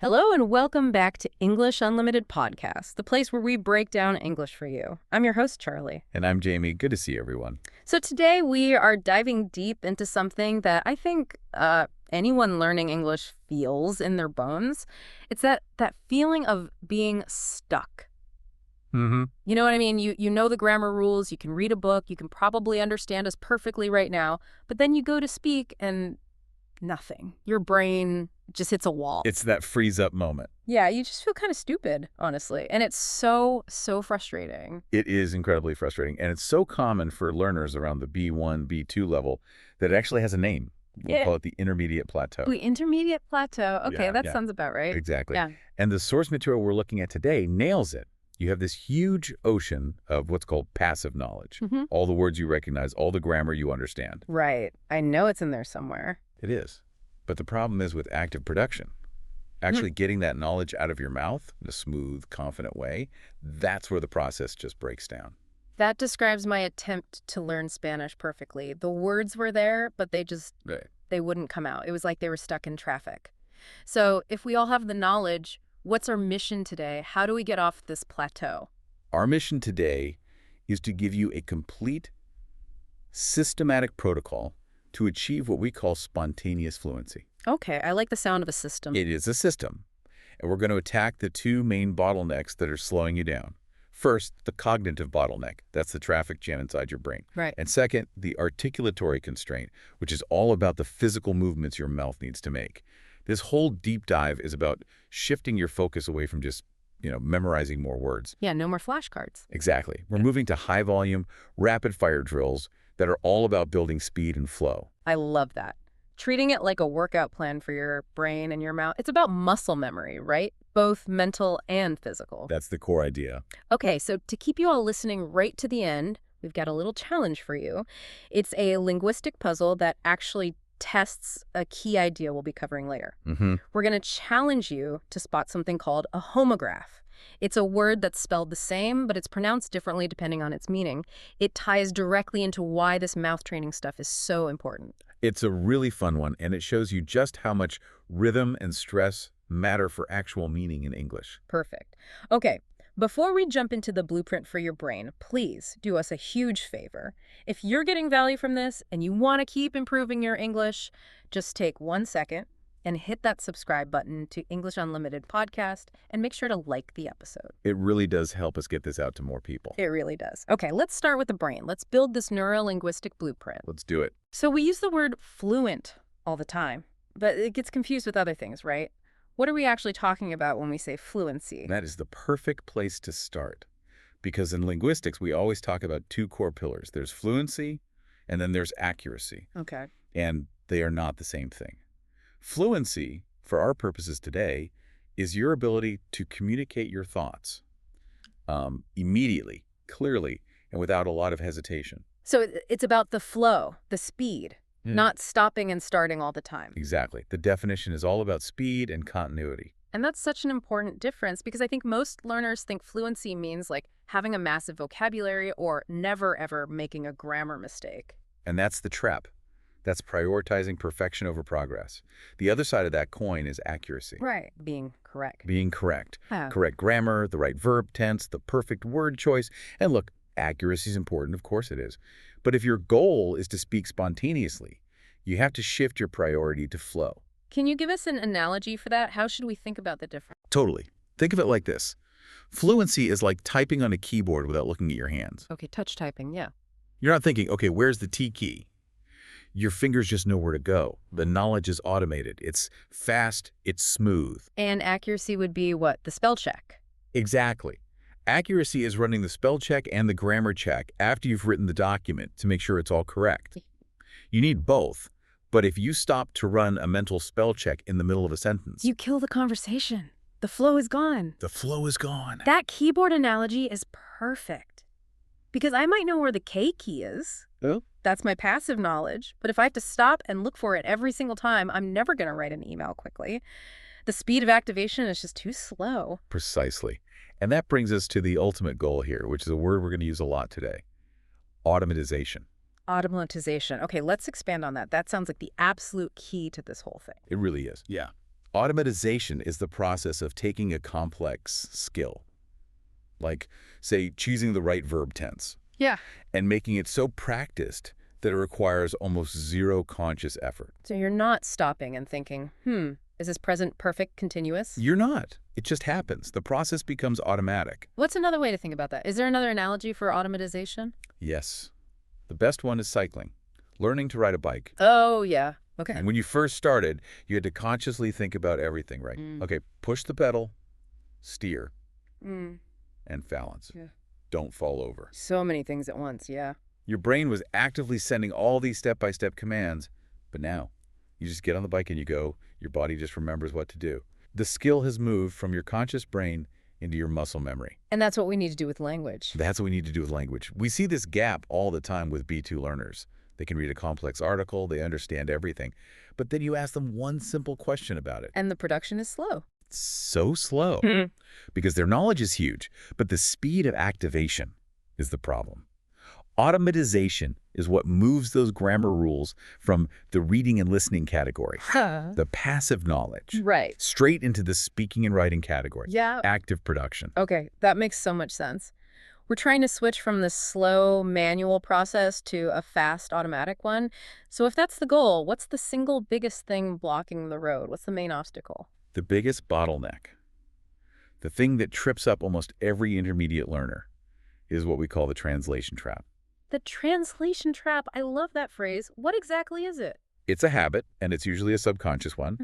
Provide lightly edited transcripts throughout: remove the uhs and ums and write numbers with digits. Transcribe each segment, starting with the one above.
Hello and welcome back to English Unlimited Podcast, the place where we break down English for you. I'm your host, Charlie. And I'm Jamie. Good to see everyone. So today we are diving deep into something that I think anyone learning English feels in their bones. It's that feeling of being stuck. Mm-hmm. You know what I mean? You know the grammar rules, you can read a book, you can probably understand us perfectly right now, but then you go to speak and nothing. Your brain just hits a wall. It's that freeze-up moment. Yeah, you just feel kind of stupid, honestly. And it's so frustrating. It is incredibly frustrating. And it's so common for learners around the B1, B2 level that it actually has a name. We call it the intermediate plateau. The intermediate plateau. Okay, that yeah. sounds about right. Exactly. Yeah. And the source material we're looking at today nails it. You have this huge ocean of what's called passive knowledge. Mm-hmm. All the words you recognize, all the grammar you understand. Right. I know it's in there somewhere. It is. But the problem is with active production. Actually getting that knowledge out of your mouth in a smooth, confident way, that's where the process just breaks down. That describes my attempt to learn Spanish perfectly. The words were there, but they wouldn't come out. It was like they were stuck in traffic. So if we all have the knowledge, what's our mission today? How do we get off this plateau? Our mission today is to give you a complete, systematic protocol to achieve what we call spontaneous fluency. Okay, I like the sound of a system. It is a system, and we're going to attack the two main bottlenecks that are slowing you down. First, the cognitive bottleneck. That's the traffic jam inside your brain. Right. And second, the articulatory constraint, which is all about the physical movements your mouth needs to make. This whole deep dive is about shifting your focus away from just, memorizing more words. Yeah, no more flashcards. Exactly. We're moving to high-volume, rapid-fire drills that are all about building speed and flow. I love that. Treating it like a workout plan for your brain and your mouth. It's about muscle memory, right? Both mental and physical. That's the core idea. Okay, so to keep you all listening right to the end, we've got a little challenge for you. It's a linguistic puzzle that actually tests a key idea we'll be covering later. Mm-hmm. We're going to challenge you to spot something called a homograph. It's a word that's spelled the same, but it's pronounced differently depending on its meaning. It ties directly into why this mouth training stuff is so important. It's a really fun one, and it shows you just how much rhythm and stress matter for actual meaning in English. Perfect. Okay, before we jump into the blueprint for your brain, please do us a huge favor. If you're getting value from this and you want to keep improving your English, just take 1 second and hit that subscribe button to English Unlimited Podcast and make sure to like the episode. It really does help us get this out to more people. It really does. Okay, let's start with the brain. Let's build this neuro-linguistic blueprint. Let's do it. So we use the word fluent all the time, but it gets confused with other things, right? What are we actually talking about when we say fluency? That is the perfect place to start. Because in linguistics, we always talk about two core pillars. There's fluency, and then there's accuracy. Okay. And they are not the same thing. Fluency, for our purposes today, is your ability to communicate your thoughts immediately, clearly, and without a lot of hesitation. So it's about the flow, the speed, not stopping and starting all the time. Exactly. The definition is all about speed and continuity. And that's such an important difference because I think most learners think fluency means like having a massive vocabulary or never ever making a grammar mistake. And that's the trap. That's prioritizing perfection over progress. The other side of that coin is accuracy. Right. Being correct. Being correct. Oh. Correct grammar, the right verb tense, the perfect word choice. And look, accuracy is important, of course it is. But if your goal is to speak spontaneously, you have to shift your priority to flow. Can you give us an analogy for that? How should we think about the difference? Totally. Think of it like this. Fluency is like typing on a keyboard without looking at your hands. Okay, touch typing, yeah. You're not thinking, okay, where's the T key? Your fingers just know where to go. The knowledge is automated. It's fast. It's smooth. And accuracy would be what? The spell check. Exactly. Accuracy is running the spell check and the grammar check after you've written the document to make sure it's all correct. You need both. But if you stop to run a mental spell check in the middle of a sentence, you kill the conversation. The flow is gone. the flow is gone. That keyboard analogy is perfect. Because I might know where the K key is. Oh? That's my passive knowledge. But if I have to stop and look for it every single time, I'm never going to write an email quickly. The speed of activation is just too slow. Precisely. And that brings us to the ultimate goal here, which is a word we're going to use a lot today. Automatization. Automatization. Okay, let's expand on that. That sounds like the absolute key to this whole thing. It really is. Yeah. Automatization is the process of taking a complex skill, like, say, choosing the right verb tense, Yeah. and making it so practiced that it requires almost zero conscious effort. So you're not stopping and thinking, is this present perfect continuous? You're not. It just happens. The process becomes automatic. What's another way to think about that? Is there another analogy for automatization? Yes. The best one is cycling, learning to ride a bike. Oh, yeah. Okay. And when you first started, you had to consciously think about everything, right? Okay, push the pedal, steer, Mm. and balance. Yeah. Don't fall over. So many things at once, yeah. Your brain was actively sending all these step-by-step commands, but now you just get on the bike and you go. Your body just remembers what to do. The skill has moved from your conscious brain into your muscle memory. And that's what we need to do with language. That's what we need to do with language. We see this gap all the time with B2 learners. They can read a complex article, they understand everything, but then you ask them one simple question about it. And the production is slow. It's so slow because their knowledge is huge, but the speed of activation is the problem. Automatization is what moves those grammar rules from the reading and listening category, the passive knowledge, Right. straight into the speaking and writing category, Yeah. active production. Okay, that makes so much sense. We're trying to switch from this slow manual process to a fast automatic one. So if that's the goal, what's the single biggest thing blocking the road? What's the main obstacle? The biggest bottleneck, the thing that trips up almost every intermediate learner, is what we call the translation trap. The translation trap. I love that phrase. What exactly is it? It's a habit, and it's usually a subconscious one,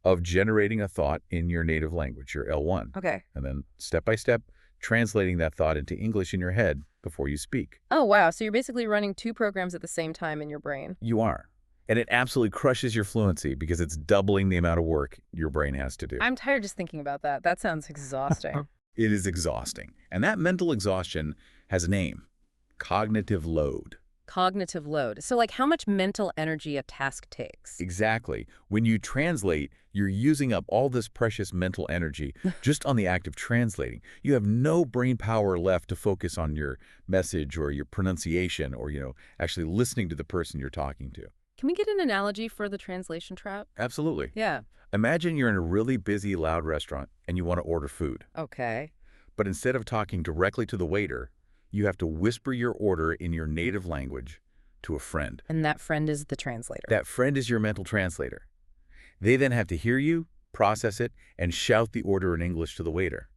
of generating a thought in your native language, your L1, Okay. and then step by step, translating that thought into English in your head before you speak. Oh, wow. So you're basically running two programs at the same time in your brain. You are. And it absolutely crushes your fluency because it's doubling the amount of work your brain has to do. I'm tired just thinking about that. That sounds exhausting. It is exhausting. And that mental exhaustion has a name: cognitive load. Cognitive load. So like how much mental energy a task takes. Exactly. When you translate, you're using up all this precious mental energy just on the act of translating. You have no brain power left to focus on your message or your pronunciation or, actually listening to the person you're talking to. Can we get an analogy for the translation trap? Absolutely. Yeah. Imagine you're in a really busy, loud restaurant and you want to order food. Okay. But instead of talking directly to the waiter, you have to whisper your order in your native language to a friend. And that friend is the translator. That friend is your mental translator. They then have to hear you, process it, and shout the order in English to the waiter.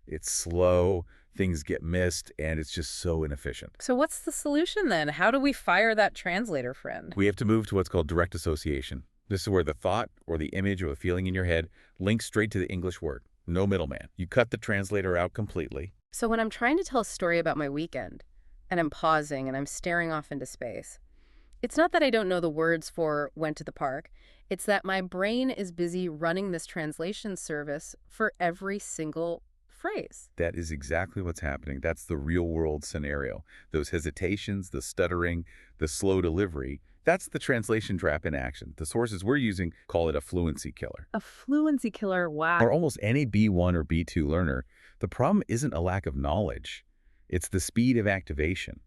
It's slow, things get missed, and it's just so inefficient. So what's the solution then? How do we fire that translator friend? We have to move to what's called direct association. This is where the thought or the image or the feeling in your head links straight to the English word. No middleman. You cut the translator out completely. So when I'm trying to tell a story about my weekend, and I'm pausing and I'm staring off into space, it's not that I don't know the words for went to the park. It's that my brain is busy running this translation service for every single phrase. That is exactly what's happening. That's the real-world scenario. Those hesitations, the stuttering, the slow delivery, that's the translation trap in action. The sources we're using call it a fluency killer. A fluency killer, wow. For almost any B1 or B2 learner, the problem isn't a lack of knowledge. It's the speed of activation.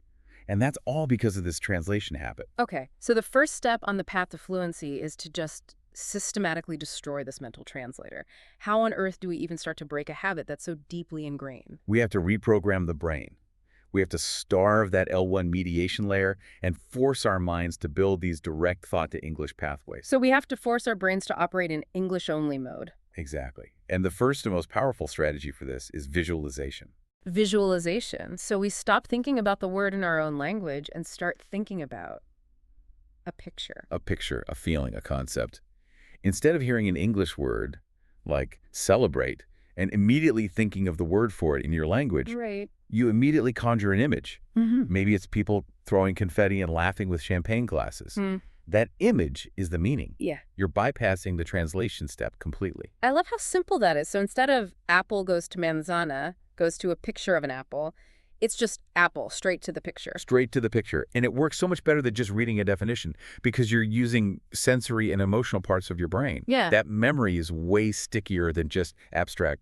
And that's all because of this translation habit. Okay, so the first step on the path to fluency is to just systematically destroy this mental translator. How on earth do we even start to break a habit that's so deeply ingrained? We have to reprogram the brain. We have to starve that L1 mediation layer and force our minds to build these direct thought to English pathways. So we have to force our brains to operate in English-only mode. Exactly. And the first and most powerful strategy for this is visualization. Visualization. So we stop thinking about the word in our own language and start thinking about a picture. A picture, a feeling, a concept. Instead of hearing an English word like celebrate and immediately thinking of the word for it in your language, Right. you immediately conjure an image. Maybe it's people throwing confetti and laughing with champagne glasses. That image is the meaning. Yeah. You're bypassing the translation step completely. I love how simple that is. So instead of apple goes to manzana, goes to a picture of an apple, it's just apple, straight to the picture. Straight to the picture. And it works so much better than just reading a definition because you're using sensory and emotional parts of your brain. Yeah. That memory is way stickier than just abstract,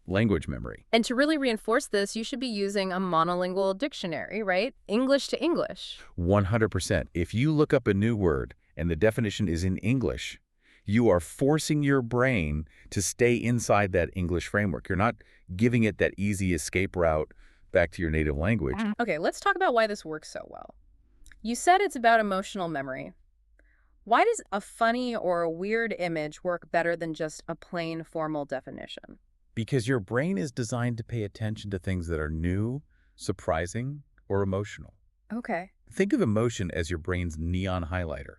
language memory. And to really reinforce this, you should be using a monolingual dictionary, right? English to English. 100%. If you look up a new word and the definition is in English, You are forcing your brain to stay inside that English framework. You're not giving it that easy escape route back to your native language. Okay, let's talk about why this works so well. You said it's about emotional memory. Why does a funny or a weird image work better than just a plain formal definition? Because your brain is designed to pay attention to things that are new, surprising, or emotional. Okay. Think of emotion as your brain's neon highlighter.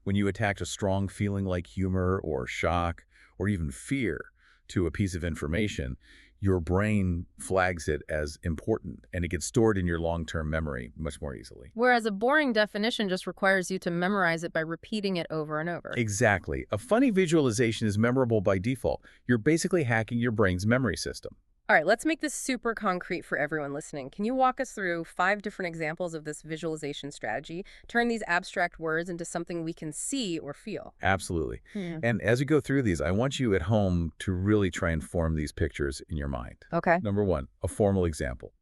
When you attach a strong feeling like humor or shock or even fear to a piece of information, your brain flags it as important and it gets stored in your long-term memory much more easily. Whereas a boring definition just requires you to memorize it by repeating it over and over. Exactly. A funny visualization is memorable by default. You're basically hacking your brain's memory system. All right, let's make this super concrete for everyone listening. Can you walk us through 5 different examples of this visualization strategy? Turn these abstract words into something we can see or feel. Absolutely. Hmm. And as we go through these, I want you at home to really try and form these pictures in your mind. Okay. Number 1, a formal example.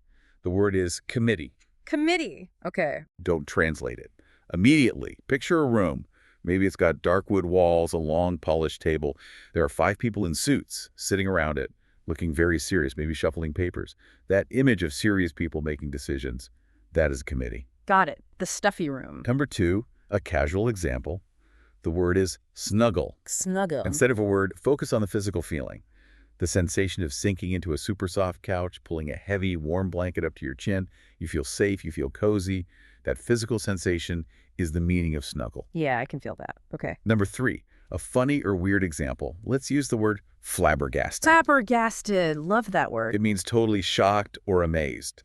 The word is committee. Committee. Okay. Don't translate it. Immediately, picture a room. Maybe it's got dark wood walls, a long polished table. There are 5 people in suits sitting around it, looking very serious, maybe shuffling papers. That image of serious people making decisions, that is a committee. Got it. The stuffy room. Number 2, a casual example. The word is snuggle. Snuggle. Instead of a word, focus on the physical feeling. The sensation of sinking into a super soft couch, pulling a heavy, warm blanket up to your chin. You feel safe, you feel cozy. That physical sensation is the meaning of snuggle. Yeah, I can feel that. Okay. Number 3, a funny or weird example. Let's use the word flabbergasted. Flabbergasted. Love that word. It means totally shocked or amazed.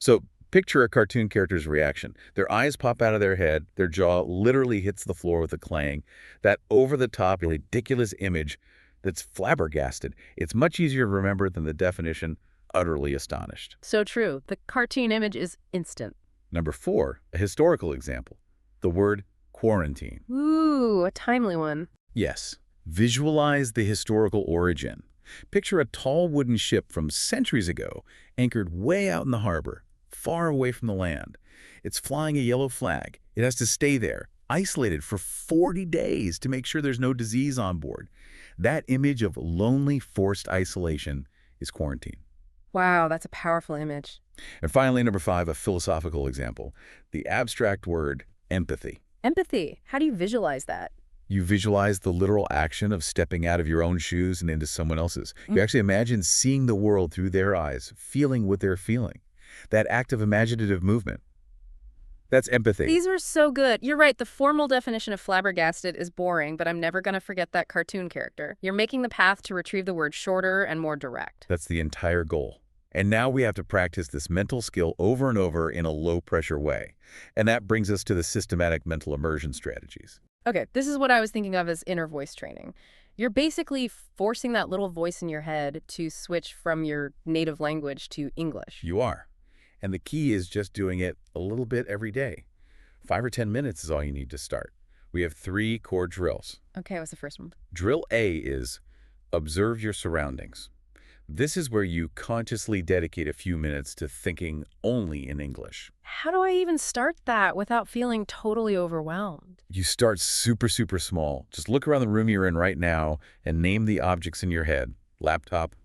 So picture a cartoon character's reaction. Their eyes pop out of their head, their jaw literally hits the floor with a clang. That over-the-top, ridiculous image that's flabbergasted. It's much easier to remember than the definition, utterly astonished. So true. The cartoon image is instant. Number 4, a historical example. The word quarantine. Ooh, a timely one. Yes. Visualize the historical origin. Picture a tall wooden ship from centuries ago, anchored way out in the harbor, far away from the land. It's flying a yellow flag. It has to stay there, isolated for 40 days to make sure there's no disease on board. That image of lonely, forced isolation is quarantine. Wow, that's a powerful image. And finally, number 5, a philosophical example. The abstract word empathy. Empathy. How do you visualize that? You visualize the literal action of stepping out of your own shoes and into someone else's. You actually imagine seeing the world through their eyes, feeling what they're feeling. That act of imaginative movement. That's empathy. These are so good. You're right. The formal definition of flabbergasted is boring, but I'm never going to forget that cartoon character. You're making the path to retrieve the word shorter and more direct. That's the entire goal. And now we have to practice this mental skill over and over in a low-pressure way. And that brings us to the systematic mental immersion strategies. Okay, this is what I was thinking of as inner voice training. You're basically forcing that little voice in your head to switch from your native language to English. You are. And the key is just doing it a little bit every day. 5 or 10 minutes is all you need to start. We have 3 core drills. Okay, what's the first one? Drill A is observe your surroundings. This is where you consciously dedicate a few minutes to thinking only in English. How do I even start that without feeling totally overwhelmed? You start super, super small. Just look around the room you're in right now and name the objects in your head. Laptop,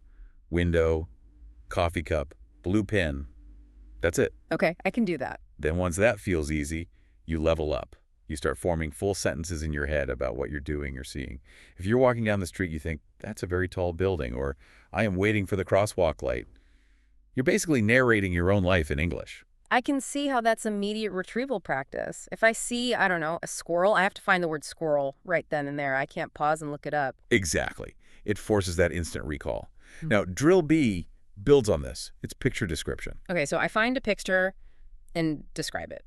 window, coffee cup, blue pen. That's it. Okay, I can do that. Then once that feels easy, you level up. You start forming full sentences in your head about what you're doing or seeing. If you're walking down the street, you think, that's a very tall building, or I am waiting for the crosswalk light. You're basically narrating your own life in English. I can see how that's immediate retrieval practice. If I see, I don't know, a squirrel, I have to find the word squirrel right then and there. I can't pause and look it up. Exactly. It forces that instant recall. Now, drill B builds on this. It's picture description. Okay, so I find a picture and describe it.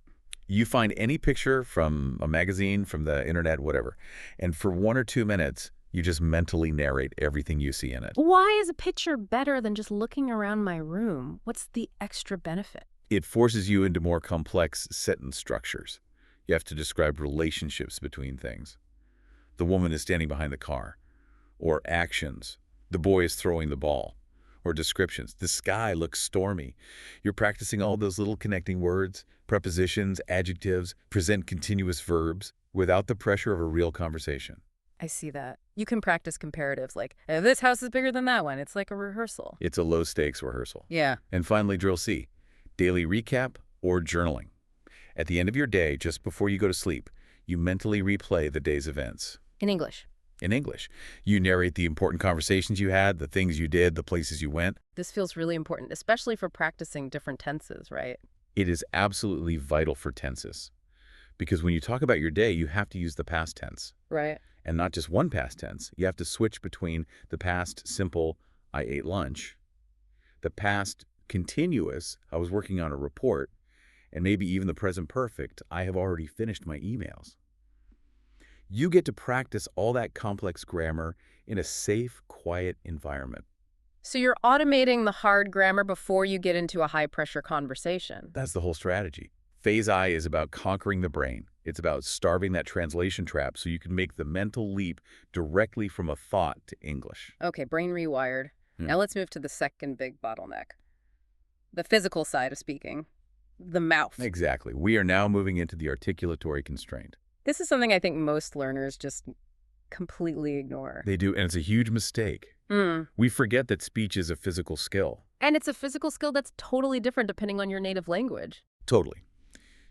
You find any picture from a magazine, from the internet, whatever, and for 1 or 2 minutes, you just mentally narrate everything you see in it. Why is a picture better than just looking around my room? What's the extra benefit? It forces you into more complex sentence structures. You have to describe relationships between things. The woman is standing behind the car. Or actions. The boy is throwing the ball. Or descriptions. The sky looks stormy. You're practicing all those little connecting words, prepositions, adjectives, present continuous verbs, without the pressure of a real conversation. I see that. You can practice comparatives like, this house is bigger than that one. It's like a rehearsal. It's a low-stakes rehearsal. Yeah. And finally, drill C, daily recap or journaling. At the end of your day, just before you go to sleep, you mentally replay the day's events. In English. In English, you narrate the important conversations you had, the things you did, the places you went. This feels really important, especially for practicing different tenses, right? It is absolutely vital for tenses. Because when you talk about your day, you have to use the past tense. Right. And not just one past tense. You have to switch between the past simple, I ate lunch, the past continuous, I was working on a report, and maybe even the present perfect, I have already finished my emails. You get to practice all that complex grammar in a safe, quiet environment. So you're automating the hard grammar before you get into a high-pressure conversation. That's the whole strategy. Phase I is about conquering the brain. It's about starving that translation trap so you can make the mental leap directly from a thought to English. Okay, brain rewired. Now let's move to the second big bottleneck. The physical side of speaking. The mouth. Exactly. We are now moving into the articulatory constraint. This is something I think most learners just completely ignore. They do, and it's a huge mistake. We forget that speech is a physical skill. And it's a physical skill that's totally different depending on your native language. Totally.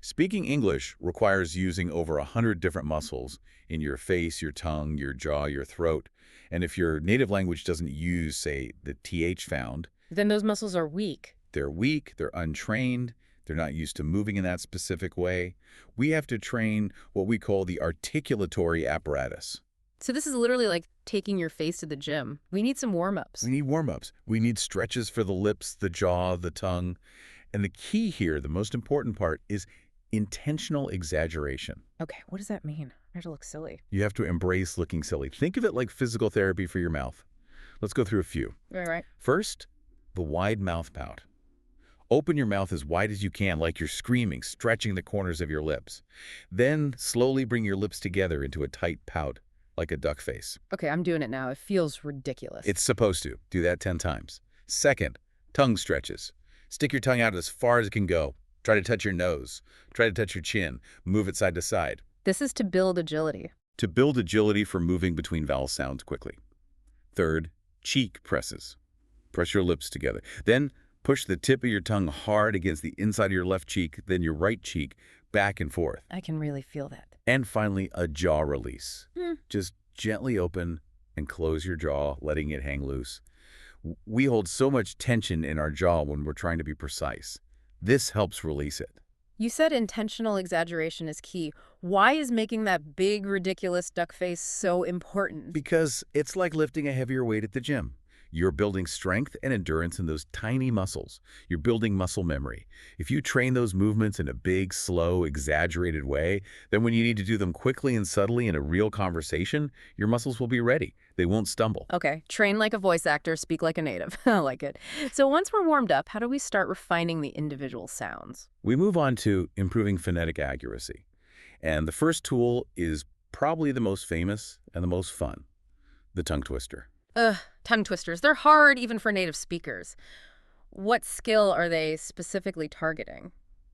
Speaking English requires using over 100 different muscles in your face, your tongue, your jaw, your throat. And if your native language doesn't use, say, the TH sound, Then those muscles are weak. they're weak, they're untrained, they're not used to moving in that specific way. We have to train what we call the articulatory apparatus. So this is literally like taking your face to the gym. We need some warm-ups. We need warm-ups. We need stretches for the lips, the jaw, the tongue. And the key here, the most important part, is intentional exaggeration. Okay, what does that mean? I have to look silly. You have to embrace looking silly. Think of it like physical therapy for your mouth. Let's go through a few. Right. First, the wide mouth pout. Open your mouth as wide as you can, like you're screaming, stretching the corners of your lips. Then slowly bring your lips together into a tight pout, like a duck face. Okay, I'm doing it now. It feels ridiculous. It's supposed to. Do that 10 times. Second, tongue stretches. Stick your tongue out as far as it can go. Try to touch your nose. Try to touch your chin. Move it side to side. This is to build agility. To build agility for moving between vowel sounds quickly. Third, cheek presses. Press your lips together. Then push the tip of your tongue hard against the inside of your left cheek, then your right cheek, back and forth. I can really feel that. And finally, a jaw release. Just gently open and close your jaw, letting it hang loose. We hold so much tension in our jaw when we're trying to be precise. This helps release it. You said intentional exaggeration is key. Why is making that big, ridiculous duck face so important? Because it's like lifting a heavier weight at the gym. You're building strength and endurance in those tiny muscles. You're building muscle memory. If you train those movements in a big, slow, exaggerated way, then when you need to do them quickly and subtly in a real conversation, your muscles will be ready. They won't stumble. Okay, train like a voice actor, speak like a native. I like it. So once we're warmed up, how do we start refining the individual sounds? We move on to improving phonetic accuracy. And the first tool is probably the most famous and the most fun, the tongue twister. Tongue twisters. They're hard even for native speakers. What skill are they specifically targeting?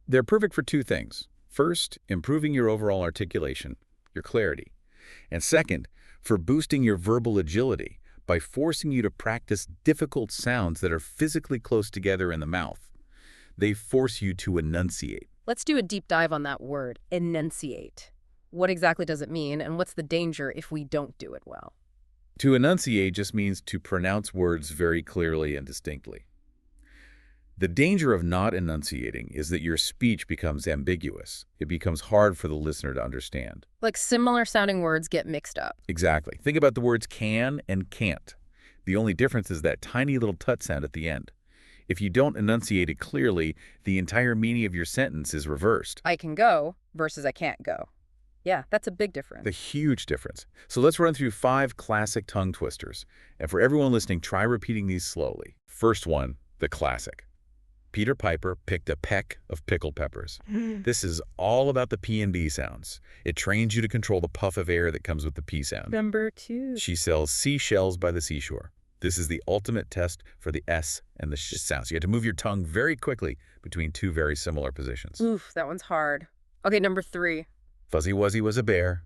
They're perfect for two things. First, improving your overall articulation, your clarity. And second, for boosting your verbal agility by forcing you to practice difficult sounds that are physically close together in the mouth. They force you to enunciate. Let's do a deep dive on that word, enunciate. What exactly does it mean, and what's the danger if we don't do it well? To enunciate just means to pronounce words very clearly and distinctly. The danger of not enunciating is that your speech becomes ambiguous. It becomes hard for the listener to understand. Like similar sounding words get mixed up. Exactly. Think about the words can and can't. The only difference is that tiny little tut sound at the end. If you don't enunciate it clearly, the entire meaning of your sentence is reversed. I can go versus I can't go. Yeah, that's a big difference. The huge difference. So let's run through 5 classic tongue twisters. And for everyone listening, try repeating these slowly. First one, the classic. Peter Piper picked a peck of pickled peppers. This is all about the P and B sounds. It trains you to control the puff of air that comes with the P sound. Number 2. She sells seashells by the seashore. This is the ultimate test for the S and the sh sounds. You have to move your tongue very quickly between 2 very similar positions. Oof, that one's hard. Okay, number 3. Fuzzy Wuzzy was a bear.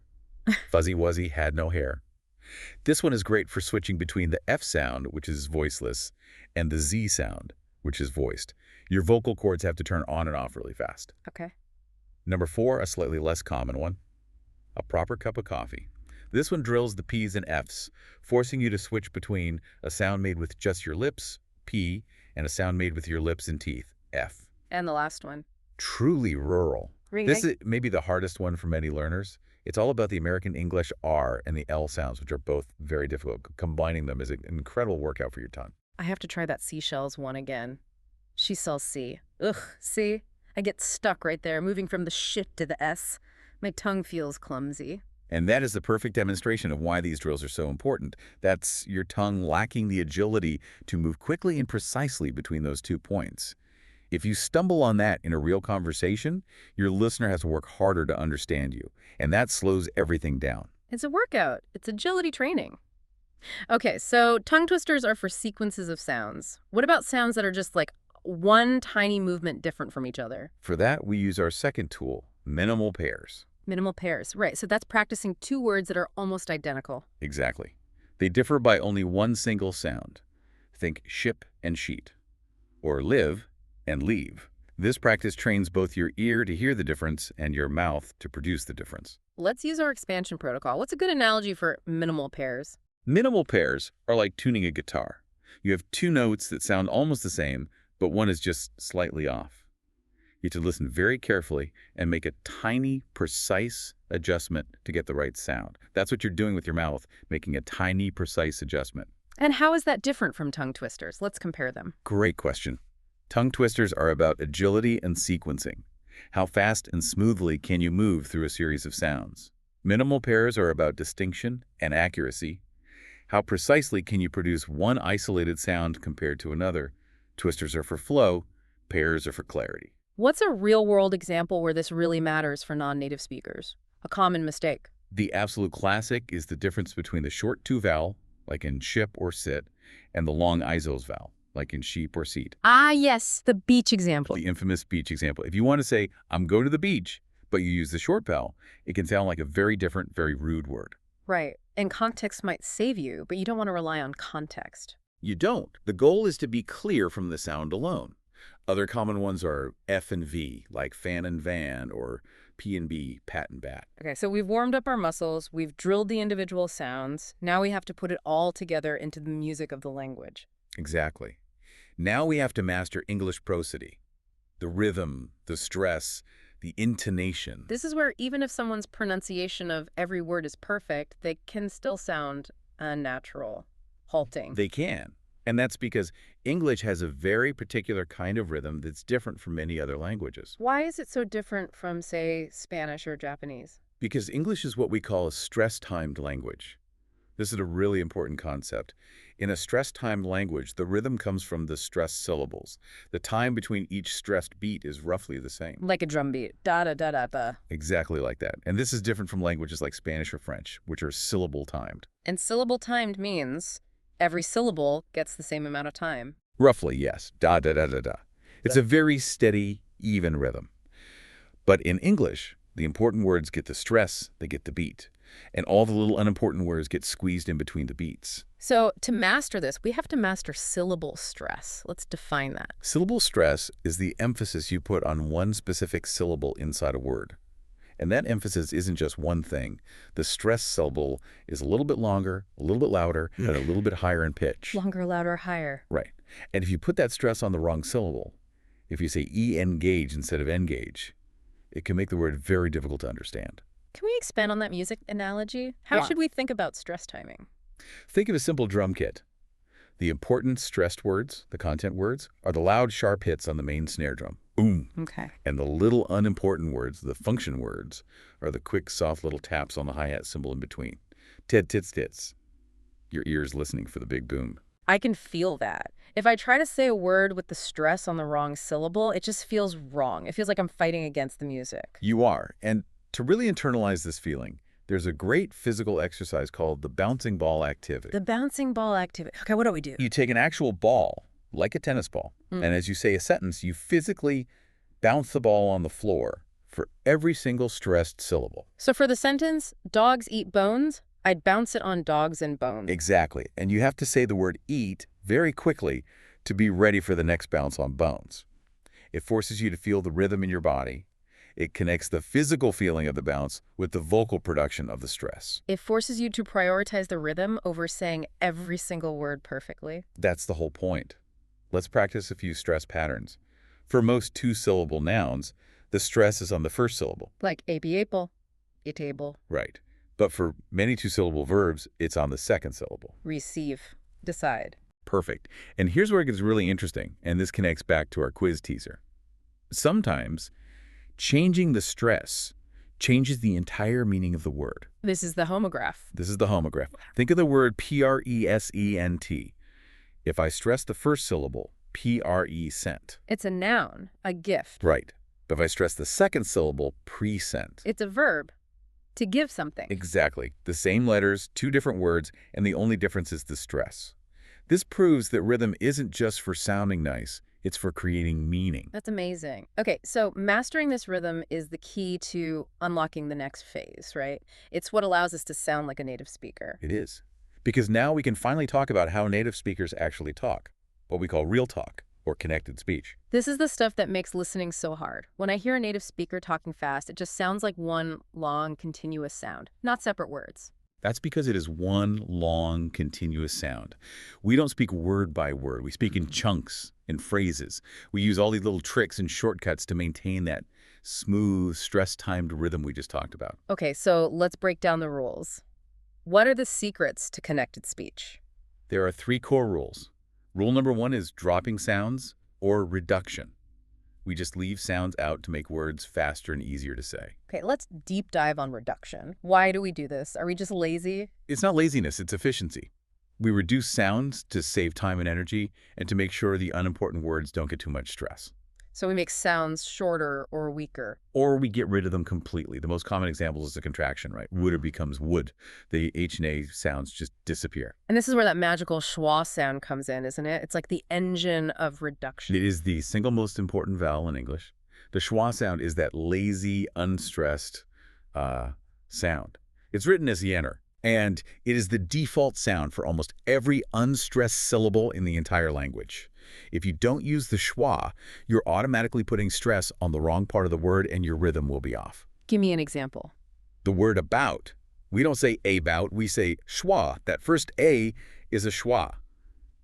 Fuzzy Wuzzy had no hair. This one is great for switching between the F sound, which is voiceless, and the Z sound, which is voiced. Your vocal cords have to turn on and off really fast. Okay. Number 4, a slightly less common one, a proper cup of coffee. This one drills the P's and F's, forcing you to switch between a sound made with just your lips, P, and a sound made with your lips and teeth, F. And the last one. Truly rural. Ring. This is maybe the hardest one for many learners. It's all about the American English R and the L sounds, which are both very difficult. Combining them is an incredible workout for your tongue. I have to try that seashells one again. She sells C. Ugh, see? I get stuck right there, moving from the shit to the S. My tongue feels clumsy. And that is the perfect demonstration of why these drills are so important. That's your tongue lacking the agility to move quickly and precisely between those 2 points. If you stumble on that in a real conversation, your listener has to work harder to understand you, and that slows everything down. It's a workout. It's agility training. Okay, so tongue twisters are for sequences of sounds. What about sounds that are just like one tiny movement different from each other? For that, we use our second tool, minimal pairs. Minimal pairs, right. So that's practicing 2 words that are almost identical. Exactly. They differ by only one single sound. Think ship and sheet, or live and leave. This practice trains both your ear to hear the difference and your mouth to produce the difference. Let's use our expansion protocol. What's a good analogy for minimal pairs? Minimal pairs are like tuning a guitar. You have 2 notes that sound almost the same, but one is just slightly off. You have to listen very carefully and make a tiny, precise adjustment to get the right sound. That's what you're doing with your mouth, making a tiny, precise adjustment. And how is that different from tongue twisters? Let's compare them. Great question. Tongue twisters are about agility and sequencing. How fast and smoothly can you move through a series of sounds? Minimal pairs are about distinction and accuracy. How precisely can you produce one isolated sound compared to another? Twisters are for flow, pairs are for clarity. What's a real-world example where this really matters for non-native speakers? A common mistake. The absolute classic is the difference between the short 2 vowel, like in ship or sit, and the long isos vowel, like in sheep or seat. Ah, yes, the beach example. The infamous beach example. If you want to say, I'm going to the beach, but you use the short vowel, it can sound like a very different, very rude word. Right. And context might save you, but you don't want to rely on context. You don't. The goal is to be clear from the sound alone. Other common ones are F and V, like fan and van, or P and B, pat and bat. Okay, so we've warmed up our muscles, we've drilled the individual sounds, now we have to put it all together into the music of the language. Exactly. Now we have to master English prosody. The rhythm, the stress, the intonation. This is where even if someone's pronunciation of every word is perfect, they can still sound unnatural, halting. They can. And that's because English has a very particular kind of rhythm that's different from many other languages. Why is it so different from, say, Spanish or Japanese? Because English is what we call a stress-timed language. This is a really important concept. In a stress-timed language, the rhythm comes from the stressed syllables. The time between each stressed beat is roughly the same. Like a drum beat. Da-da-da-da-da. Exactly like that. And this is different from languages like Spanish or French, which are syllable-timed. And syllable-timed means every syllable gets the same amount of time. Roughly, yes. Da-da-da-da-da. It's a very steady, even rhythm. But in English, the important words get the stress, they get the beat. And all the little unimportant words get squeezed in between the beats. So to master this, we have to master syllable stress. Let's define that. Syllable stress is the emphasis you put on one specific syllable inside a word. And that emphasis isn't just one thing. The stress syllable is a little bit longer, a little bit louder, and a little bit higher in pitch. Longer, louder, higher. Right. And if you put that stress on the wrong syllable, if you say engage instead of engage, it can make the word very difficult to understand. Can we expand on that music analogy? How should we think about stress timing? Think of a simple drum kit. The important stressed words, the content words, are the loud, sharp hits on the main snare drum. Boom. Okay. And the little unimportant words, the function words, are the quick, soft little taps on the hi-hat cymbal in between. Ted, tits, tits. Your ear's listening for the big boom. I can feel that. If I try to say a word with the stress on the wrong syllable, it just feels wrong. It feels like I'm fighting against the music. You are. And to really internalize this feeling, there's a great physical exercise called the bouncing ball activity. The bouncing ball activity. Okay, what do we do? You take an actual ball, like a tennis ball, and as you say a sentence, you physically bounce the ball on the floor for every single stressed syllable. So for the sentence, dogs eat bones, I'd bounce it on dogs and bones. Exactly. And you have to say the word eat very quickly to be ready for the next bounce on bones. It forces you to feel the rhythm in your body. It connects the physical feeling of the bounce with the vocal production of the stress. It forces you to prioritize the rhythm over saying every single word perfectly. That's the whole point. Let's practice a few stress patterns. For most two-syllable nouns, the stress is on the first syllable. Like a-be-able, it-able, Right. But for many two-syllable verbs, it's on the second syllable. receive, decide. Perfect. And here's where it gets really interesting, and this connects back to our quiz teaser. Sometimes, changing the stress changes the entire meaning of the word. This is the homograph. This is the homograph. Think of the word present. If I stress the first syllable, present. It's a noun, a gift. Right. But if I stress the second syllable, present. It's a verb, to give something. Exactly. The same letters, two different words, and the only difference is the stress. This proves that rhythm isn't just for sounding nice, it's for creating meaning. That's amazing. Okay, so mastering this rhythm is the key to unlocking the next phase, right? It's what allows us to sound like a native speaker. It is. Because now we can finally talk about how native speakers actually talk, what we call real talk, or connected speech. This is the stuff that makes listening so hard. When I hear a native speaker talking fast, it just sounds like one long, continuous sound, not separate words. That's because it is one long, continuous sound. We don't speak word by word. We speak in chunks, in phrases. We use all these little tricks and shortcuts to maintain that smooth, stress-timed rhythm we just talked about. Okay, so let's break down the rules. What are the secrets to connected speech? There are three core rules. Rule number one is dropping sounds or reduction. We just leave sounds out to make words faster and easier to say. Okay, let's deep dive on reduction. Why do we do this? Are we just lazy? It's not laziness, it's efficiency. We reduce sounds to save time and energy and to make sure the unimportant words don't get too much stress. So we make sounds shorter or weaker. Or we get rid of them completely. The most common example is a contraction, right? Would've becomes would. The H and A sounds just disappear. And this is where that magical schwa sound comes in, isn't it? It's like the engine of reduction. It is the single most important vowel in English. The schwa sound is that lazy, unstressed sound. It's written as yener, and it is the default sound for almost every unstressed syllable in the entire language. If you don't use the schwa, you're automatically putting stress on the wrong part of the word and your rhythm will be off. Give me an example. The word about. We don't say about, we say schwa. That first A is a schwa.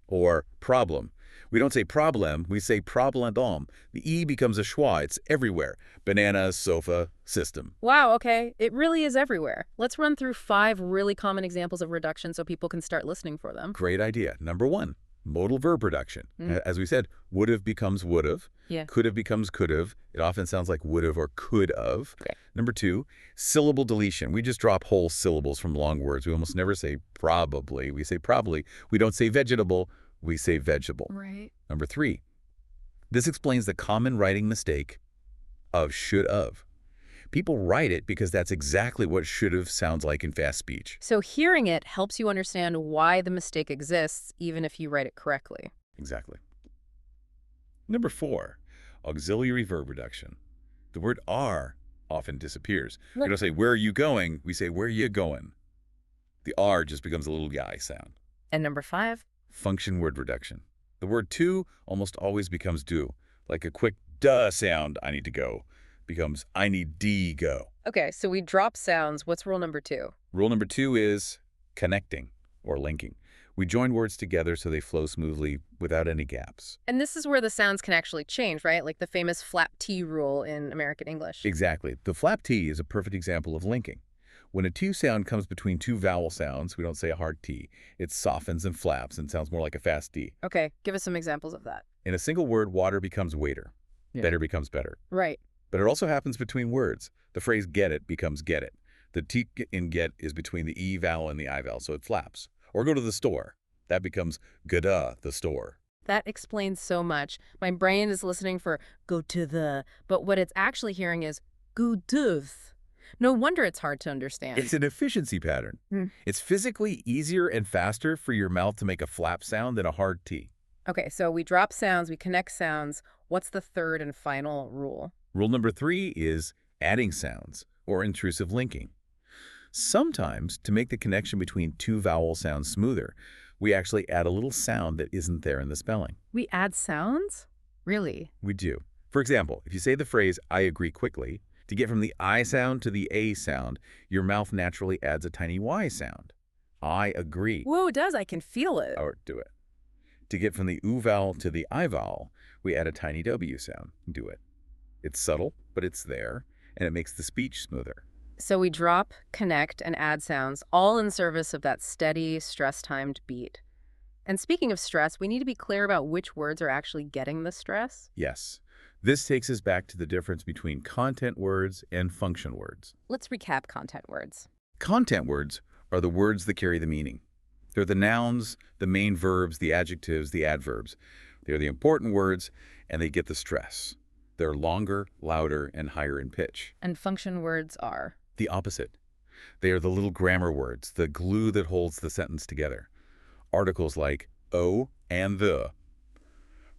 Or problem. We don't say problem, we say problendom. The E becomes a schwa. It's everywhere. Banana, sofa, system. Wow, okay. It really is everywhere. Let's run through 5 really common examples of reduction so people can start listening for them. Great idea. Number one, modal verb reduction. As we said, would've becomes would've. Yeah. Could've becomes could've. It often sounds like would've or could've. Okay. Number two, syllable deletion. We just drop whole syllables from long words. We almost never say probably. We say probably. We don't say vegetable. We say vegetable. Right. Number three, this explains the common writing mistake of should-of. People write it because that's exactly what should-have sounds like in fast speech. So hearing it helps you understand why the mistake exists, even if you write it correctly. Exactly. Number four, auxiliary verb reduction. The word are often disappears. We don't say, where are you going? We say, where you going? The R just becomes a little yi sound. And number 5? Function word reduction. The word to almost always becomes do. Like a quick duh sound, I need to go, becomes I need D go. Okay, so we drop sounds. What's rule number 2? Rule number 2 is connecting or linking. We join words together so they flow smoothly without any gaps. And this is where the sounds can actually change, right? Like the famous flap T rule in American English. Exactly. The flap T is a perfect example of linking. When a T sound comes between two vowel sounds, we don't say a hard T. It softens and flaps and sounds more like a fast D. Okay, give us some examples of that. In a single word, water becomes waiter. Yeah. Better becomes better. Right. But it also happens between words. The phrase get it becomes get it. The T in get is between the E vowel and the I vowel, so it flaps. Or go to the store. That becomes gada, the store. That explains so much. My brain is listening for go to the, but what it's actually hearing is go to. No wonder it's hard to understand. It's an efficiency pattern. It's physically easier and faster for your mouth to make a flap sound than a hard T. Okay, so we drop sounds, we connect sounds. What's the third and final rule? Rule number 3 is adding sounds or intrusive linking. Sometimes, to make the connection between two vowel sounds smoother, we actually add a little sound that isn't there in the spelling. We add sounds? Really? We do. For example, if you say the phrase, I agree quickly, to get from the I sound to the A sound, your mouth naturally adds a tiny Y sound. I agree. Whoa, it does. I can feel it. Or do it. To get from the U vowel to the I vowel, we add a tiny W sound. Do it. It's subtle, but it's there, and it makes the speech smoother. So we drop, connect, and add sounds, all in service of that steady, stress-timed beat. And speaking of stress, we need to be clear about which words are actually getting the stress. Yes. This takes us back to the difference between content words and function words. Let's recap content words. Content words are the words that carry the meaning. They're the nouns, the main verbs, the adjectives, the adverbs. They're the important words, and they get the stress. They're longer, louder, and higher in pitch. And function words are? The opposite. They are the little grammar words, the glue that holds the sentence together. Articles like o and the.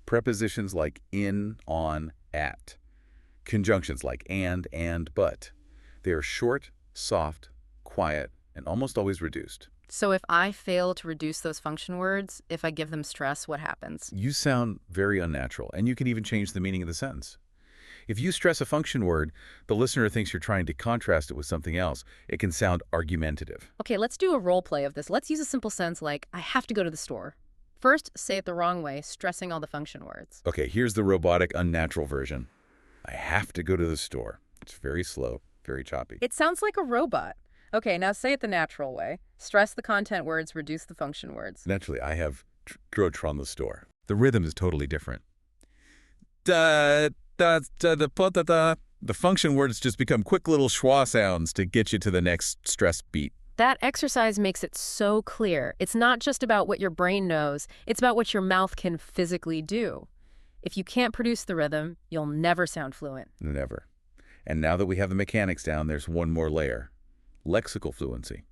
Prepositions like in, on, at. Conjunctions like and, but. They are short, soft, quiet, and almost always reduced. So if I fail to reduce those function words, if I give them stress, what happens? You sound very unnatural, and you can even change the meaning of the sentence. If you stress a function word, the listener thinks you're trying to contrast it with something else. It can sound argumentative. Okay, let's do a role play of this. Let's use a simple sentence like, I have to go to the store. First, say it the wrong way, stressing all the function words. Okay, here's the robotic, unnatural version. I have to go to the store. It's very slow, very choppy. It sounds like a robot. Okay, now say it the natural way. Stress the content words, reduce the function words. Naturally, I have from the store. The rhythm is totally different. Da, da, da, da, da, da, da. The function words just become quick little schwa sounds to get you to the next stress beat. That exercise makes it so clear. It's not just about what your brain knows, it's about what your mouth can physically do. If you can't produce the rhythm, you'll never sound fluent. Never. And now that we have the mechanics down, there's one more layer. Lexical fluency.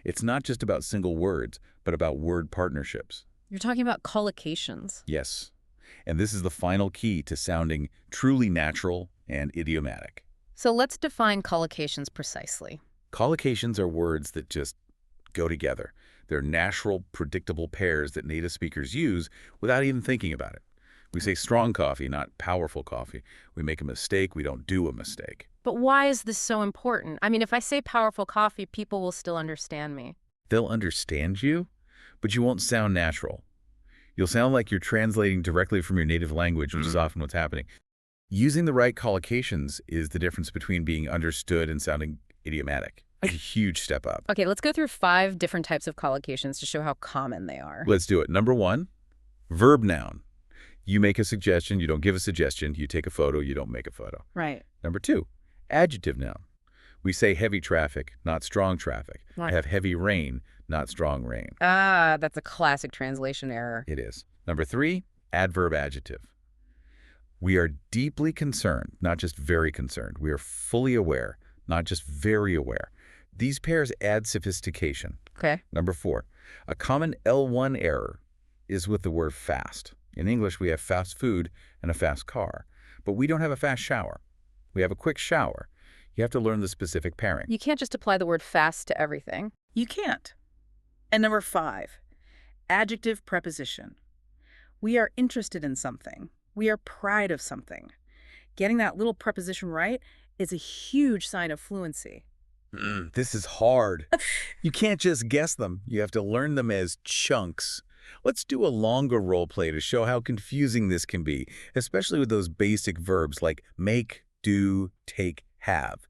It's not just about single words, but about word partnerships. You're talking about collocations. Yes. And this is the final key to sounding truly natural and idiomatic. So let's define collocations precisely. Collocations are words that just go together. They're natural, predictable pairs that native speakers use without even thinking about it. We say strong coffee, not powerful coffee. We make a mistake, we don't do a mistake. But why is this so important? I mean, if I say powerful coffee, people will still understand me. They'll understand you, but you won't sound natural. You'll sound like you're translating directly from your native language, which is often what's happening. Using the right collocations is the difference between being understood and sounding idiomatic. It's a huge step up. Okay, let's go through 5 different types of collocations to show how common they are. Let's do it. Number 1, verb noun. You make a suggestion, you don't give a suggestion. You take a photo, you don't make a photo. Right. Number 2, adjective noun. We say heavy traffic, not strong traffic. Right. I have heavy rain, not strong rain. Ah, that's a classic translation error. It is. Number 3, adverb adjective. We are deeply concerned, not just very concerned. We are fully aware, not just very aware. These pairs add sophistication. Okay. Number 4, a common L1 error is with the word fast. In English, we have fast food and a fast car, but we don't have a fast shower. We have a quick shower. You have to learn the specific pairing. You can't just apply the word fast to everything. You can't. And number 5, adjective preposition. We are interested in something. We are proud of something. Getting that little preposition right is a huge sign of fluency. This is hard. You can't just guess them. You have to learn them as chunks. Let's do a longer role play to show how confusing this can be, especially with those basic verbs like make, do, take, have.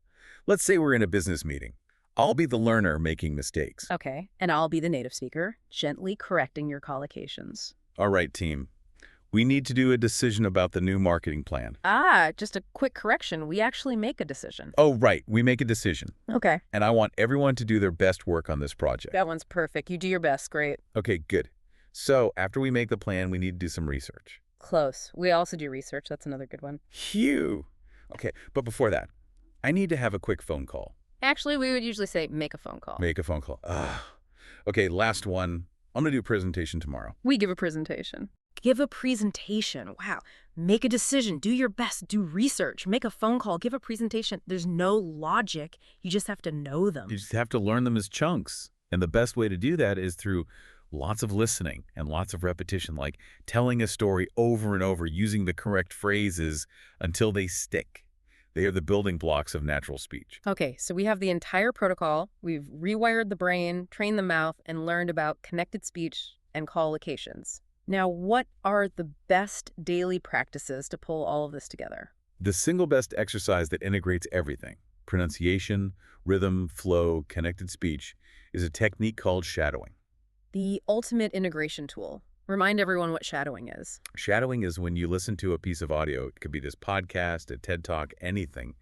Let's say we're in a business meeting. I'll be the learner making mistakes. Okay. And I'll be the native speaker, gently correcting your collocations. All right, team. We need to do a decision about the new marketing plan. Ah, just a quick correction. We actually make a decision. Oh, right. We make a decision. Okay. And I want everyone to do their best work on this project. That one's perfect. You do your best. Great. Okay, good. So after we make the plan, we need to do some research. Close. We also do research. That's another good one. Phew. Okay, but before that, I need to have a quick phone call. Actually, we would usually say make a phone call. Make a phone call. Okay, last one. I'm going to do a presentation tomorrow. We give a presentation. Give a presentation. Wow. Make a decision. Do your best. Do research. Make a phone call. Give a presentation. There's no logic. You just have to know You them. just have to learn them as chunks. And the best way to do that is through lots of listening and lots of repetition, like telling a story over and over, using the correct phrases until they stick. They are the building blocks of natural speech. Okay, so we have the entire protocol. We've rewired the brain, trained the mouth, and learned about connected speech and call locations. Now, what are the best daily practices to pull all of this together? The single best exercise that integrates everything, pronunciation, rhythm, flow, connected speech, is a technique called shadowing. The ultimate integration tool. Remind everyone what shadowing is. Shadowing is when you listen to a piece of audio. It could be this podcast, a TED Talk, anything,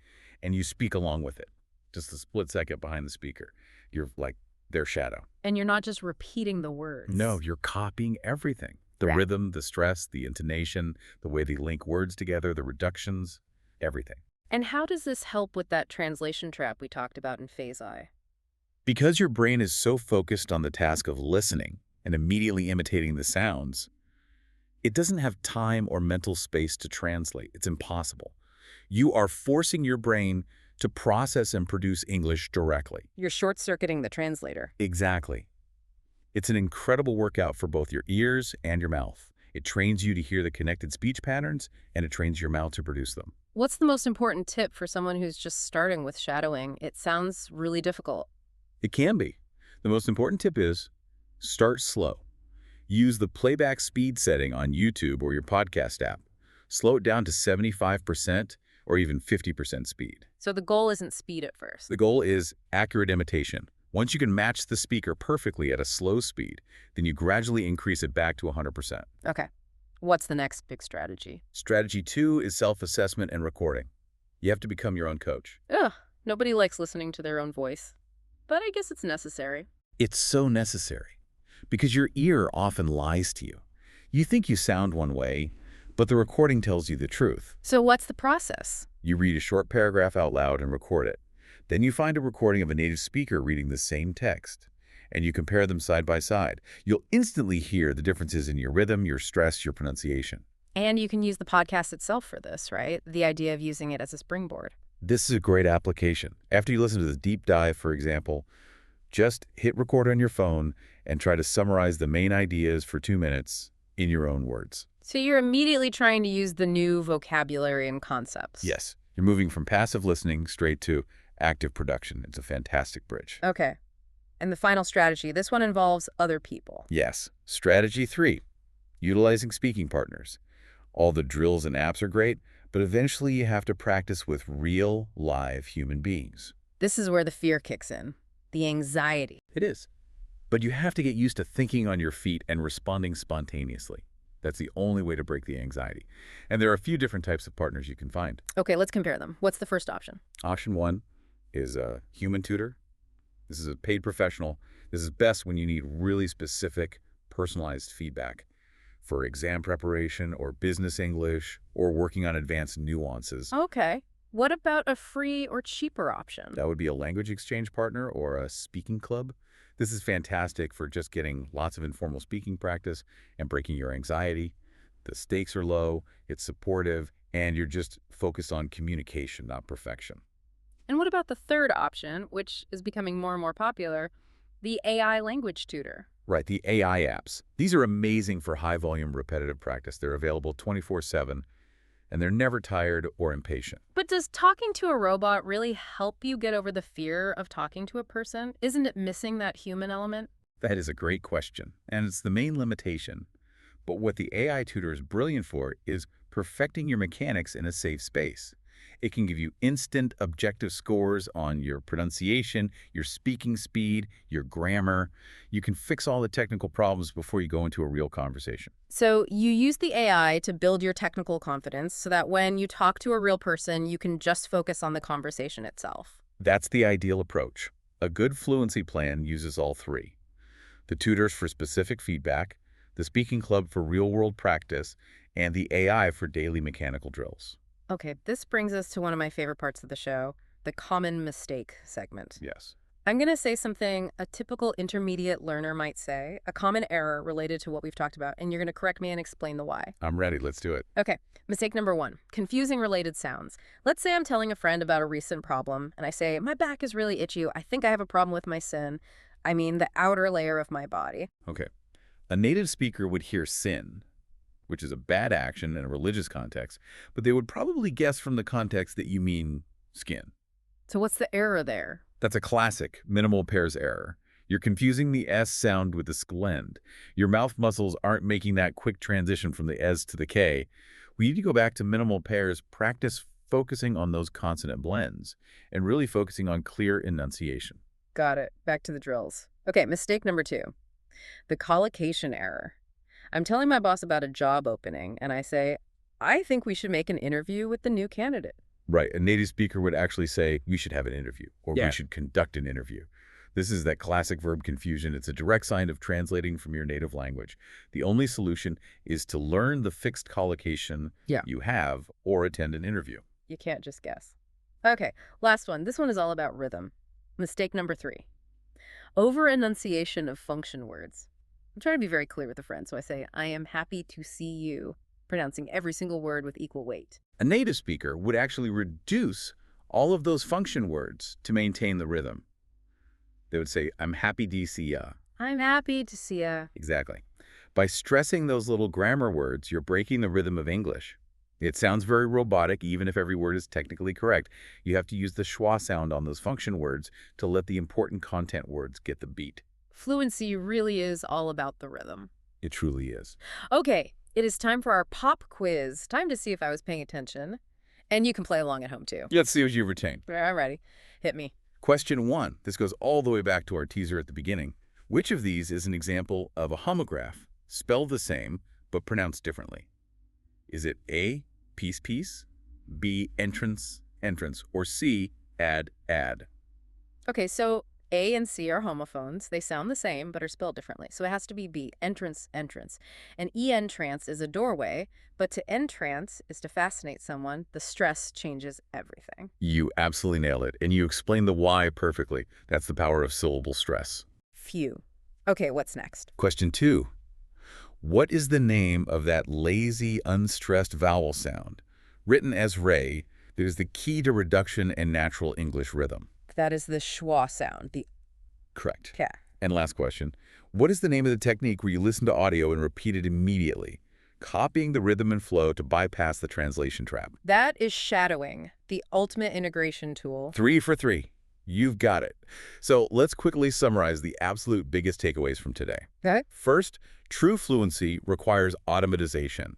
and you speak along with it. Just a split second behind the speaker. You're like their shadow. And you're not just repeating the words. No, you're copying everything. The Right. rhythm, the stress, the intonation, the way they link words together, the reductions, everything. And how does this help with that translation trap we talked about in Phase I? Because your brain is so focused on the task of listening and immediately imitating the sounds, it doesn't have time or mental space to translate. It's impossible. You are forcing your brain to process and produce English directly. You're short-circuiting the translator. Exactly. It's an incredible workout for both your ears and your mouth. It trains you to hear the connected speech patterns, and it trains your mouth to produce them. What's the most important tip for someone who's just starting with shadowing? It sounds really difficult. It can be. The most important tip is start slow. Use the playback speed setting on YouTube or your podcast app. Slow it down to 75% or even 50% speed. So the goal isn't speed at first. The goal is accurate imitation. Once you can match the speaker perfectly at a slow speed, then you gradually increase it back to 100%. Okay. What's the next big strategy? Strategy 2 is self-assessment and recording. You have to become your own coach. Ugh, nobody likes listening to their own voice. But I guess it's necessary. It's so necessary because your ear often lies to you. You think you sound one way, but the recording tells you the truth. So what's the process? You read a short paragraph out loud and record it. Then you find a recording of a native speaker reading the same text, and you compare them side by side. You'll instantly hear the differences in your rhythm, your stress, your pronunciation. And you can use the podcast itself for this, right? The idea of using it as a springboard. This is a great application. After you listen to the deep dive, for example, just hit record on your phone and try to summarize the main ideas for 2 minutes in your own words. So you're immediately trying to use the new vocabulary and concepts. Yes, you're moving from passive listening straight to active production. It's a fantastic bridge. Okay. And the final strategy, this one involves other people. Yes. Strategy 3, utilizing speaking partners. All the drills and apps are great, but eventually you have to practice with real, live human beings. This is where the fear kicks in, the anxiety. It is. But you have to get used to thinking on your feet and responding spontaneously. That's the only way to break the anxiety. And there are a few different types of partners you can find. Okay, let's compare them. What's the first option? Option 1 is a human tutor. This is a paid professional. This is best when you need really specific, personalized feedback for exam preparation or business English or working on advanced nuances. Okay. What about a free or cheaper option? That would be a language exchange partner or a speaking club. This is fantastic for just getting lots of informal speaking practice and breaking your anxiety. The stakes are low, it's supportive, and you're just focused on communication, not perfection. And what about the third option, which is becoming more and more popular, the AI language tutor? Right, the AI apps. These are amazing for high-volume repetitive practice. They're available 24/7, and they're never tired or impatient. But does talking to a robot really help you get over the fear of talking to a person? Isn't it missing that human element? That is a great question, and it's the main limitation. But what the AI tutor is brilliant for is perfecting your mechanics in a safe space. It can give you instant objective scores on your pronunciation, your speaking speed, your grammar. You can fix all the technical problems before you go into a real conversation. So you use the AI to build your technical confidence so that when you talk to a real person, you can just focus on the conversation itself. That's the ideal approach. A good fluency plan uses all three. The tutors for specific feedback, the speaking club for real-world practice, and the AI for daily mechanical drills. Okay, this brings us to one of my favorite parts of the show, the common mistake segment. Yes. I'm going to say something a typical intermediate learner might say, a common error related to what we've talked about, and you're going to correct me and explain the why. I'm ready. Let's do it. Okay, mistake number 1, confusing related sounds. Let's say I'm telling a friend about a recent problem, and I say, my back is really itchy. I think I have a problem with my sin. I mean, the outer layer of my body. Okay. A native speaker would hear sin, which is a bad action in a religious context, but they would probably guess from the context that you mean skin. So what's the error there? That's a classic minimal pairs error. You're confusing the S sound with the sklend. Your mouth muscles aren't making that quick transition from the S to the K. We need to go back to minimal pairs, practice focusing on those consonant blends, and really focusing on clear enunciation. Got it. Back to the drills. Okay, mistake number 2, the collocation error. I'm telling my boss about a job opening, and I say, I think we should make an interview with the new candidate. Right. A native speaker would actually say, we should have an interview, or Yeah. we should conduct an interview. This is that classic verb confusion. It's a direct sign of translating from your native language. The only solution is to learn the fixed collocation you have or attend an interview. You can't just guess. Okay, last one. This one is all about rhythm. Mistake number 3, over-enunciation of function words. I'm trying to be very clear with a friend, so I say, I am happy to see you, pronouncing every single word with equal weight. A native speaker would actually reduce all of those function words to maintain the rhythm. They would say, I'm happy to see ya. I'm happy to see ya. Exactly. By stressing those little grammar words, you're breaking the rhythm of English. It sounds very robotic, even if every word is technically correct. You have to use the schwa sound on those function words to let the important content words get the beat. Fluency really is all about the rhythm. It truly is. Okay, it is time for our pop quiz. Time to see if I was paying attention. And you can play along at home, too. Let's see what you retain. I'm ready. Hit me. Question 1. This goes all the way back to our teaser at the beginning. Which of these is an example of a homograph, spelled the same, but pronounced differently? Is it A, piece, piece, B, entrance, entrance, or C, add, add? Okay, so A and C are homophones. They sound the same, but are spelled differently. So it has to be B, entrance, entrance. And E-entrance is a doorway, but to entrance is to fascinate someone. The stress changes everything. You absolutely nailed it, and you explained the why perfectly. That's the power of syllable stress. Phew. Okay, what's next? Question 2. What is the name of that lazy, unstressed vowel sound, written as ray, that is the key to reduction and natural English rhythm? That is the schwa sound. The Correct. yeah. And last question. What is the name of the technique where you listen to audio and repeat it immediately, copying the rhythm and flow to bypass the translation trap? That is shadowing, the ultimate integration tool. 3 for 3. You've got it. So let's quickly summarize the absolute biggest takeaways from today. Okay. First, true fluency requires automatization.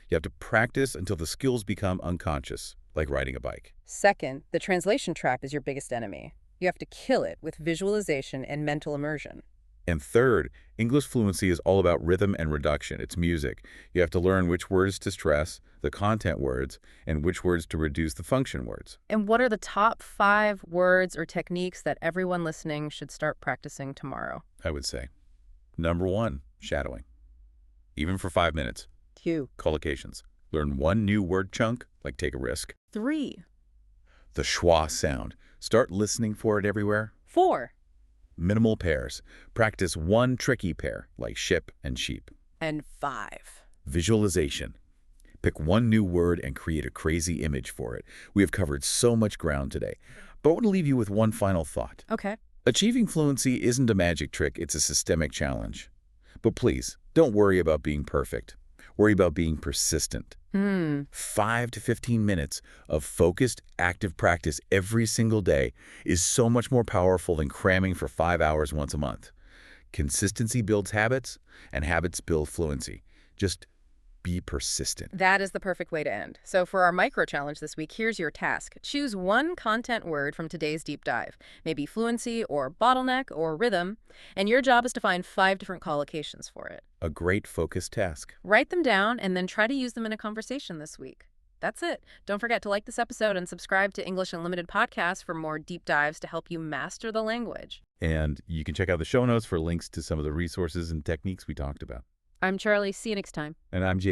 You have to practice until the skills become unconscious, like riding a bike. Second, the translation trap is your biggest enemy. You have to kill it with visualization and mental immersion. And third, English fluency is all about rhythm and reduction. It's music. You have to learn which words to stress, the content words, and which words to reduce the function words. And what are the top 5 words or techniques that everyone listening should start practicing tomorrow? I would say. Number 1, shadowing. Even for 5 minutes. 2. Collocations. Learn one new word chunk, like take a risk. 3. The schwa sound. Start listening for it everywhere. 4. Minimal pairs. Practice one tricky pair, like ship and sheep. And 5. Visualization. Pick one new word and create a crazy image for it. We have covered so much ground today, but I want to leave you with one final thought. Okay. Achieving fluency isn't a magic trick, it's a systemic challenge. But please, don't worry about being perfect. Worry about being persistent. 5 to 15 minutes of focused, active practice every single day is so much more powerful than cramming for 5 hours once a month. Consistency builds habits, and habits build fluency. Just be persistent. That is the perfect way to end. So for our micro challenge this week, here's your task. Choose one content word from today's deep dive, maybe fluency or bottleneck or rhythm, and your job is to find 5 different collocations for it. A great focused task. Write them down and then try to use them in a conversation this week. That's it. Don't forget to like this episode and subscribe to English Unlimited podcast for more deep dives to help you master the language. And you can check out the show notes for links to some of the resources and techniques we talked about. I'm Charlie. See you next time. And I'm Jay.